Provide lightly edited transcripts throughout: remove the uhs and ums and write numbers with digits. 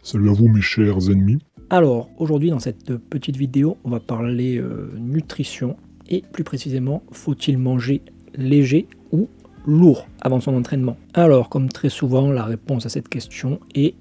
Salut à vous mes chers ennemis. Alors, aujourd'hui dans cette petite vidéo, on va parler nutrition et plus précisément, faut-il manger léger ou lourd avant son entraînement? Alors, comme très souvent, la réponse à cette question est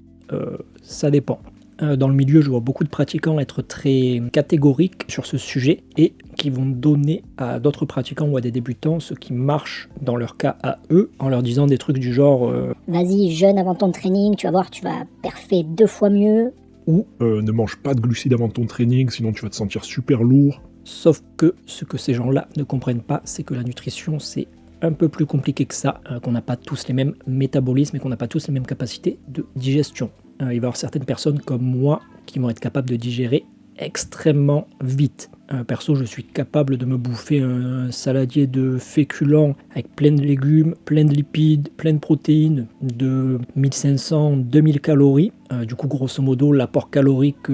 ça dépend. Dans le milieu, je vois beaucoup de pratiquants être très catégoriques sur ce sujet et qui vont donner à d'autres pratiquants ou à des débutants ce qui marche dans leur cas à eux, en leur disant des trucs du genre vas-y, jeûne avant ton training, tu vas voir, tu vas perfer 2 fois mieux. Ou ne mange pas de glucides avant ton training, sinon tu vas te sentir super lourd. Sauf que ce que ces gens-là ne comprennent pas, c'est que la nutrition, c'est un peu plus compliqué que ça, qu'on n'a pas tous les mêmes métabolismes et qu'on n'a pas tous les mêmes capacités de digestion. Il va y avoir certaines personnes comme moi qui vont être capables de digérer extrêmement vite. Perso, je suis capable de me bouffer un saladier de féculents avec plein de légumes, plein de lipides, plein de protéines, de 1500-2000 calories. Du coup, grosso modo, l'apport calorique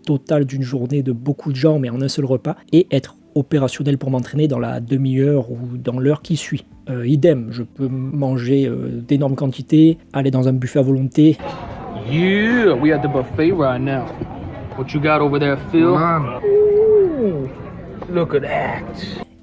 total d'une journée de beaucoup de gens, mais en un seul repas, et être opérationnel pour m'entraîner dans la demi-heure ou dans l'heure qui suit. Idem, je peux manger d'énormes quantités, aller dans un buffet à volonté. Yeah, we at the buffet right now. What you got over there, Phil? Ooh, look at that.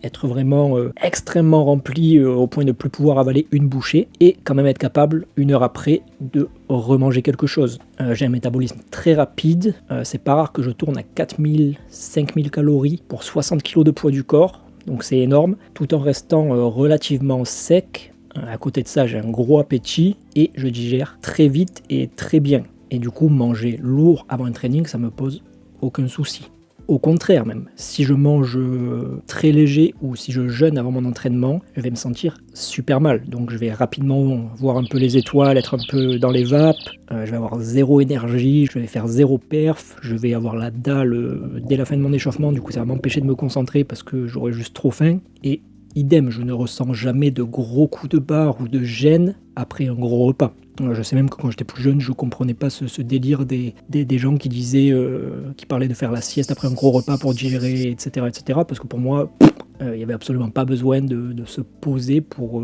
Être vraiment extrêmement rempli au point de ne plus pouvoir avaler une bouchée et quand même être capable, une heure après, de remanger quelque chose. J'ai un métabolisme très rapide, c'est pas rare que je tourne à 4000-5000 calories pour 60 kg de poids du corps, donc c'est énorme, tout en restant relativement sec. À côté de ça, j'ai un gros appétit et je digère très vite et très bien. Et du coup, manger lourd avant un training, ça me pose aucun souci. Au contraire même, si je mange très léger ou si je jeûne avant mon entraînement, je vais me sentir super mal. Donc je vais rapidement voir un peu les étoiles, être un peu dans les vapes, je vais avoir zéro énergie, je vais faire zéro perf, je vais avoir la dalle dès la fin de mon échauffement, du coup ça va m'empêcher de me concentrer parce que j'aurai juste trop faim. Et idem, je ne ressens jamais de gros coups de barre ou de gêne après un gros repas. Je sais même que quand j'étais plus jeune, je comprenais pas ce délire des gens qui disaient, qui parlaient de faire la sieste après un gros repas pour digérer, etc., etc. Parce que pour moi, il n'y avait absolument pas besoin de se poser pour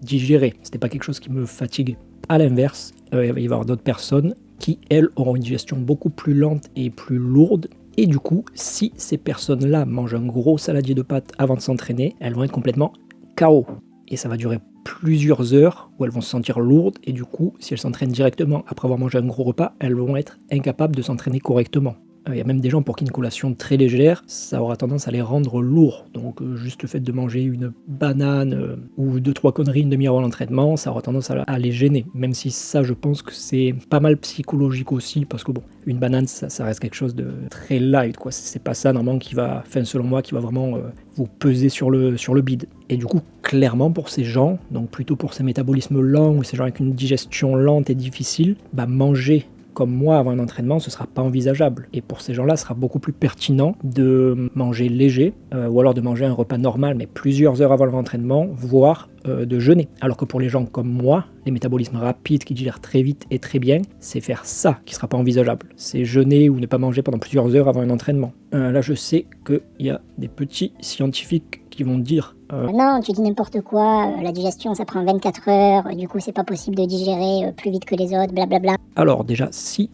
digérer. C'était pas quelque chose qui me fatiguait. À l'inverse, il va y avoir d'autres personnes qui, elles, auront une digestion beaucoup plus lente et plus lourde. Et du coup, si ces personnes-là mangent un gros saladier de pâtes avant de s'entraîner, elles vont être complètement KO. Et ça va durer plusieurs heures où elles vont se sentir lourdes et du coup, si elles s'entraînent directement après avoir mangé un gros repas, elles vont être incapables de s'entraîner correctement. Il y a même des gens pour qui une collation très légère, ça aura tendance à les rendre lourds. Donc juste le fait de manger une banane ou 2-3 conneries une demi-heure avant l'entraînement, ça aura tendance à les gêner. Même si ça, je pense que c'est pas mal psychologique aussi, parce que bon, une banane, ça reste quelque chose de très light, quoi. C'est pas ça normalement qui va, enfin selon moi, qui va vraiment vous peser sur le bide. Et du coup, clairement pour ces gens, donc plutôt pour ces métabolismes lents ou ces gens avec une digestion lente et difficile, manger comme moi avant un entraînement, ce ne sera pas envisageable. Et pour ces gens-là, ce sera beaucoup plus pertinent de manger léger, ou alors de manger un repas normal, mais plusieurs heures avant l'entraînement, voire de jeûner. Alors que pour les gens comme moi, les métabolismes rapides qui digèrent très vite et très bien, c'est faire ça qui ne sera pas envisageable. C'est jeûner ou ne pas manger pendant plusieurs heures avant un entraînement. Là, je sais qu'il y a des petits scientifiques qui vont dire Non, tu dis n'importe quoi, la digestion ça prend 24 heures, du coup c'est pas possible de digérer plus vite que les autres, blablabla. Alors déjà, si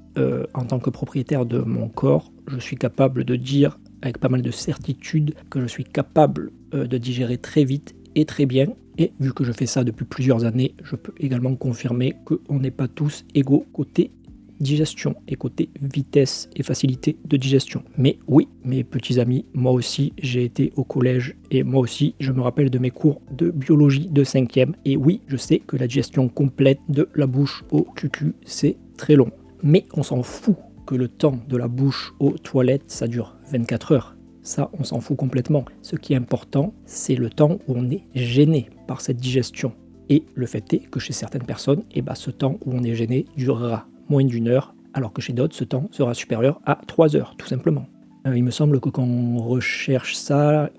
en tant que propriétaire de mon corps, je suis capable de dire avec pas mal de certitude que je suis capable de digérer très vite et très bien, et vu que je fais ça depuis plusieurs années, je peux également confirmer qu'on n'est pas tous égaux côté digestion et côté vitesse et facilité de digestion. Mais oui, mes petits amis, moi aussi j'ai été au collège et moi aussi je me rappelle de mes cours de biologie de 5e, et oui, je sais que la digestion complète de la bouche au cucu c'est très long. Mais on s'en fout que le temps de la bouche aux toilettes ça dure 24 heures. Ça, on s'en fout complètement. Ce qui est important, c'est le temps où on est gêné par cette digestion. Et le fait est que chez certaines personnes, ce temps où on est gêné durera moins d'une heure, alors que chez d'autres, ce temps sera supérieur à 3 heures, tout simplement. Il me semble que quand on recherche ça,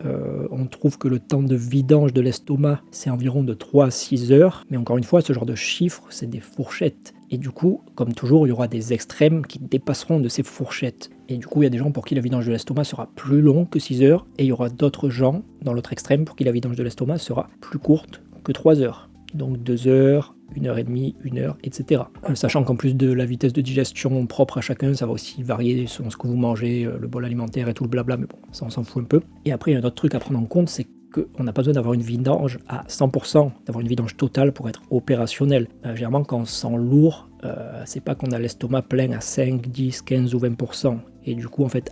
on trouve que le temps de vidange de l'estomac, c'est environ de 3 à 6 heures. Mais encore une fois, ce genre de chiffres, c'est des fourchettes. Et du coup, comme toujours, il y aura des extrêmes qui dépasseront de ces fourchettes. Et du coup, il y a des gens pour qui la vidange de l'estomac sera plus longue que 6 heures, et il y aura d'autres gens, dans l'autre extrême, pour qui la vidange de l'estomac sera plus courte que 3 heures. Donc 2 heures, 1h30, 1h, etc. Sachant qu'en plus de la vitesse de digestion propre à chacun, ça va aussi varier selon ce que vous mangez, le bol alimentaire et tout le blabla, mais bon, ça on s'en fout un peu. Et après, il y a un autre truc à prendre en compte, c'est qu'on n'a pas besoin d'avoir une vidange à 100%, d'avoir une vidange totale pour être opérationnel. Généralement, quand on se sent lourd, c'est pas qu'on a l'estomac plein à 5, 10, 15 ou 20%. Et du coup, en fait,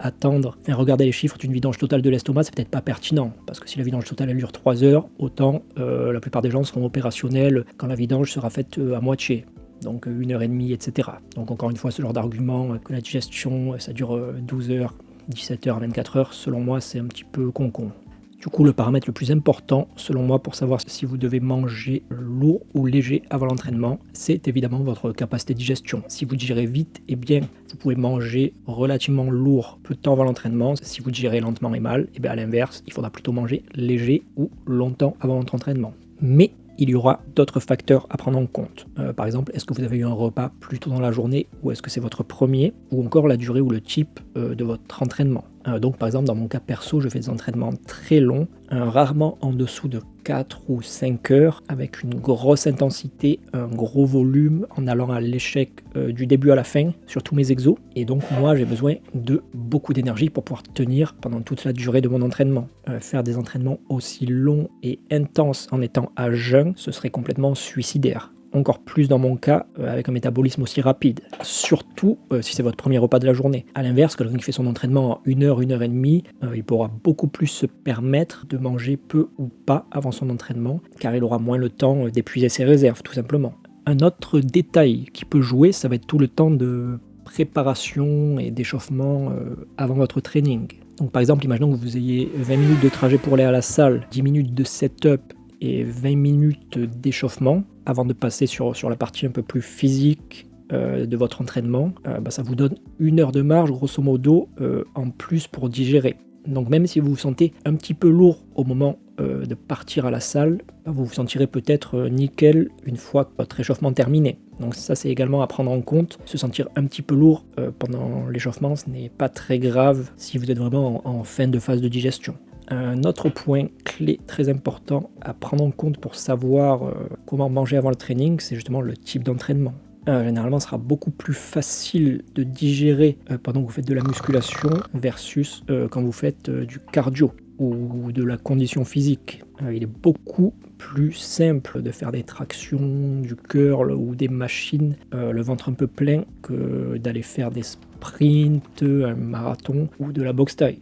regarder les chiffres d'une vidange totale de l'estomac, c'est peut-être pas pertinent. Parce que si la vidange totale, elle dure 3 heures, autant la plupart des gens seront opérationnels quand la vidange sera faite à moitié. Donc 1h30, etc. Donc encore une fois, ce genre d'argument que la digestion, ça dure 12 heures, 17 heures, 24 heures, selon moi, c'est un petit peu con-con. Du coup, le paramètre le plus important, selon moi, pour savoir si vous devez manger lourd ou léger avant l'entraînement, c'est évidemment votre capacité de digestion. Si vous digérez vite et bien, vous pouvez manger relativement lourd peu de temps avant l'entraînement. Si vous digérez lentement et mal, et bien à l'inverse, il faudra plutôt manger léger ou longtemps avant votre entraînement. Mais il y aura d'autres facteurs à prendre en compte. Par exemple, est-ce que vous avez eu un repas plus tôt dans la journée ou est-ce que c'est votre premier, ou encore la durée ou le type de votre entraînement. Donc par exemple, dans mon cas perso, je fais des entraînements très longs, rarement en dessous de 4 ou 5 heures, avec une grosse intensité, un gros volume, en allant à l'échec du début à la fin sur tous mes exos. Et donc moi, j'ai besoin de beaucoup d'énergie pour pouvoir tenir pendant toute la durée de mon entraînement. Faire des entraînements aussi longs et intenses en étant à jeun, ce serait complètement suicidaire. Encore plus dans mon cas, avec un métabolisme aussi rapide. Surtout si c'est votre premier repas de la journée. A l'inverse, quelqu'un qui fait son entraînement en 1 heure, 1 heure et demie, il pourra beaucoup plus se permettre de manger peu ou pas avant son entraînement, car il aura moins le temps d'épuiser ses réserves, tout simplement. Un autre détail qui peut jouer, ça va être tout le temps de préparation et d'échauffement avant votre training. Donc par exemple, imaginons que vous ayez 20 minutes de trajet pour aller à la salle, 10 minutes de setup et 20 minutes d'échauffement avant de passer sur la partie un peu plus physique de votre entraînement. Ça vous donne 1 heure de marge grosso modo en plus pour digérer. Donc même si vous vous sentez un petit peu lourd au moment de partir à la salle, vous vous sentirez peut-être nickel une fois votre échauffement terminé. Donc ça c'est également à prendre en compte. Se sentir un petit peu lourd pendant l'échauffement, ce n'est pas très grave si vous êtes vraiment en fin de phase de digestion. Un autre point clé très important à prendre en compte pour savoir comment manger avant le training, c'est justement le type d'entraînement. Généralement, ce sera beaucoup plus facile de digérer pendant que vous faites de la musculation versus quand vous faites du cardio ou de la condition physique. Il est beaucoup plus simple de faire des tractions, du curl ou des machines, le ventre un peu plein, que d'aller faire des sprints, un marathon ou de la boxe taille.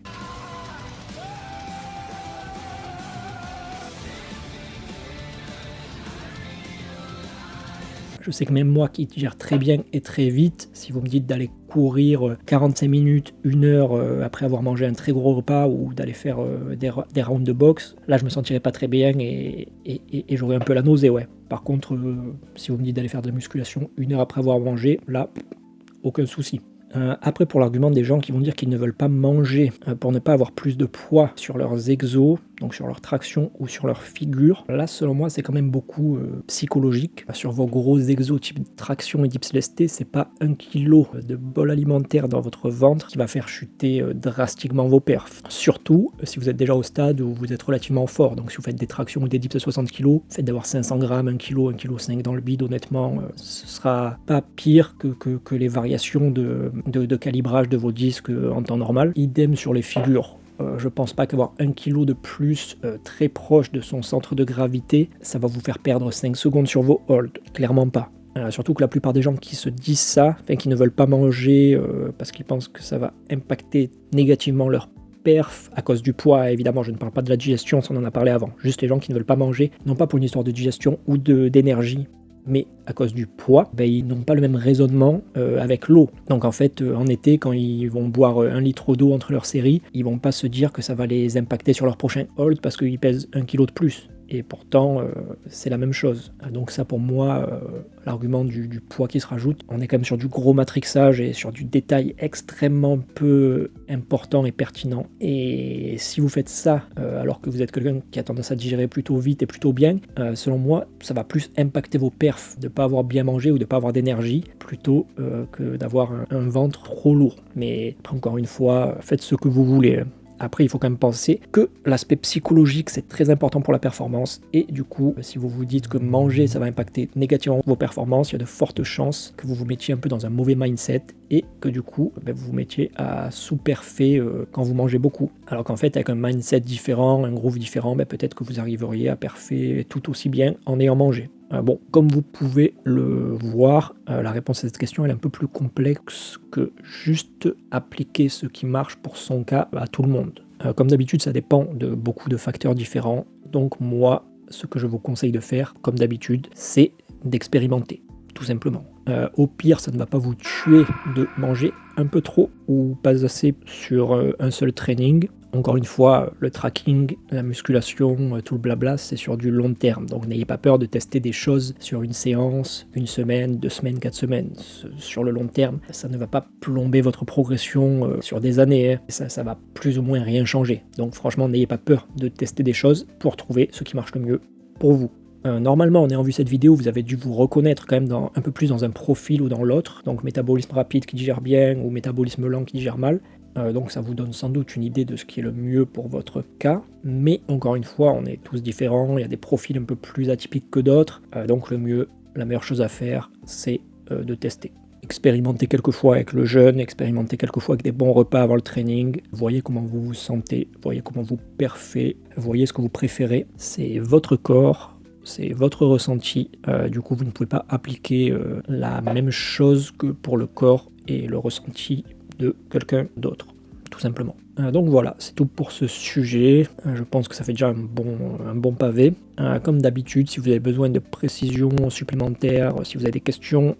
Je sais que même moi qui digère très bien et très vite, si vous me dites d'aller courir 45 minutes, 1 heure après avoir mangé un très gros repas ou d'aller faire des rounds de boxe, là je me sentirais pas très bien et j'aurais un peu la nausée, ouais. Par contre, si vous me dites d'aller faire de la musculation 1 heure après avoir mangé, là, aucun souci. Après, pour l'argument des gens qui vont dire qu'ils ne veulent pas manger pour ne pas avoir plus de poids sur leurs exos, donc sur leur traction ou sur leur figure, là selon moi c'est quand même beaucoup psychologique. Sur vos gros exos type traction et dips lestés, c'est pas 1 kg de bol alimentaire dans votre ventre qui va faire chuter drastiquement vos perfs. Surtout si vous êtes déjà au stade où vous êtes relativement fort. Donc si vous faites des tractions ou des dips de 60 kg, le fait d'avoir 500 grammes, 1 kg, 1,5 kg dans le bide, honnêtement, ce sera pas pire que les variations de calibrage de vos disques en temps normal. Idem sur les figures. Je pense pas qu'avoir 1 kg de plus très proche de son centre de gravité, ça va vous faire perdre 5 secondes sur vos holds. Clairement pas. Surtout que la plupart des gens qui se disent ça, qui ne veulent pas manger parce qu'ils pensent que ça va impacter négativement leur perf à cause du poids, évidemment je ne parle pas de la digestion, ça on en a parlé avant. Juste les gens qui ne veulent pas manger, non pas pour une histoire de digestion ou d'énergie, mais à cause du poids, ils n'ont pas le même raisonnement avec l'eau. Donc en fait, en été, quand ils vont boire 1 litre d'eau entre leurs séries, ils vont pas se dire que ça va les impacter sur leur prochain hold parce qu'ils pèsent 1 kg de plus. Et pourtant, c'est la même chose. Donc ça, pour moi, l'argument du poids qui se rajoute, on est quand même sur du gros matrixage et sur du détail extrêmement peu important et pertinent. Et si vous faites ça, alors que vous êtes quelqu'un qui a tendance à digérer plutôt vite et plutôt bien, selon moi, ça va plus impacter vos perfs de ne pas avoir bien mangé ou de ne pas avoir d'énergie, plutôt que d'avoir un ventre trop lourd. Mais encore une fois, faites ce que vous voulez. Après, il faut quand même penser que l'aspect psychologique, c'est très important pour la performance. Et du coup, si vous vous dites que manger, ça va impacter négativement vos performances, il y a de fortes chances que vous vous mettiez un peu dans un mauvais mindset et que du coup, vous vous mettiez à sous-perfer quand vous mangez beaucoup. Alors qu'en fait, avec un mindset différent, un groove différent, peut-être que vous arriveriez à perfer tout aussi bien en ayant mangé. Bon, comme vous pouvez le voir, la réponse à cette question elle est un peu plus complexe que juste appliquer ce qui marche pour son cas à tout le monde. Comme d'habitude, ça dépend de beaucoup de facteurs différents. Donc moi, ce que je vous conseille de faire, comme d'habitude, c'est d'expérimenter, tout simplement. Au pire, ça ne va pas vous tuer de manger un peu trop ou pas assez sur un seul training. Encore une fois, le tracking, la musculation, tout le blabla, c'est sur du long terme. Donc n'ayez pas peur de tester des choses sur une séance, 1 semaine, 2 semaines, 4 semaines. Sur le long terme, ça ne va pas plomber votre progression sur des années. Ça va plus ou moins rien changer. Donc franchement, n'ayez pas peur de tester des choses pour trouver ce qui marche le mieux pour vous. Normalement, en ayant vu cette vidéo, vous avez dû vous reconnaître quand même un peu plus dans un profil ou dans l'autre. Donc métabolisme rapide qui digère bien ou métabolisme lent qui digère mal. Donc ça vous donne sans doute une idée de ce qui est le mieux pour votre cas, mais encore une fois, on est tous différents, il y a des profils un peu plus atypiques que d'autres, donc la meilleure chose à faire, c'est de tester. Expérimentez quelquefois avec le jeûne, expérimentez quelquefois avec des bons repas avant le training, voyez comment vous vous sentez, voyez comment vous perfez, voyez ce que vous préférez, c'est votre corps, c'est votre ressenti, du coup vous ne pouvez pas appliquer la même chose que pour le corps et le ressenti de quelqu'un d'autre, tout simplement. Donc voilà, c'est tout pour ce sujet. Je pense que ça fait déjà un bon pavé. Comme d'habitude, si vous avez besoin de précisions supplémentaires, si vous avez des questions,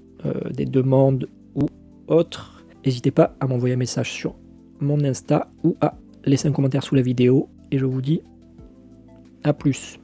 des demandes ou autres, n'hésitez pas à m'envoyer un message sur mon Insta ou à laisser un commentaire sous la vidéo. Et je vous dis à plus.